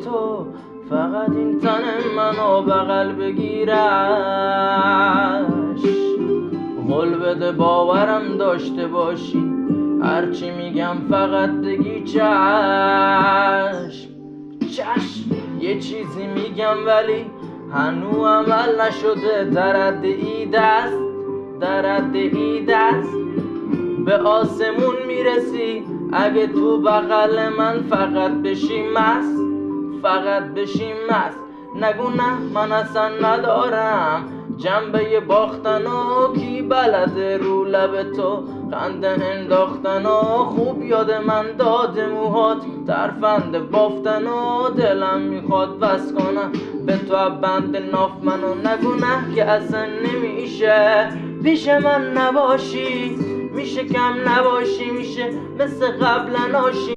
تو فقط این تن منو بغل بگیرش. قول بده باورم داشته باشی، هرچی میگم فقط بگی چشم. چشم یه چیزی میگم ولی هنو عمل نشده، در حد اید است به آسمون میرسی اگه تو بغل من فقط بشی مست، فقط بشی مست. نگو نه من اصلا ندارم جنبه باختن و کی بلده رو لب تو خنده انداختن و خوب یاد من داد موهات ترفند بافتن و دلم میخواد بس کنم به تو بند ناف منو. نگو نه که اصلا نمیشه پیش من نباشی، میشه کم نباشی، میشه مثل قبلا ناشی.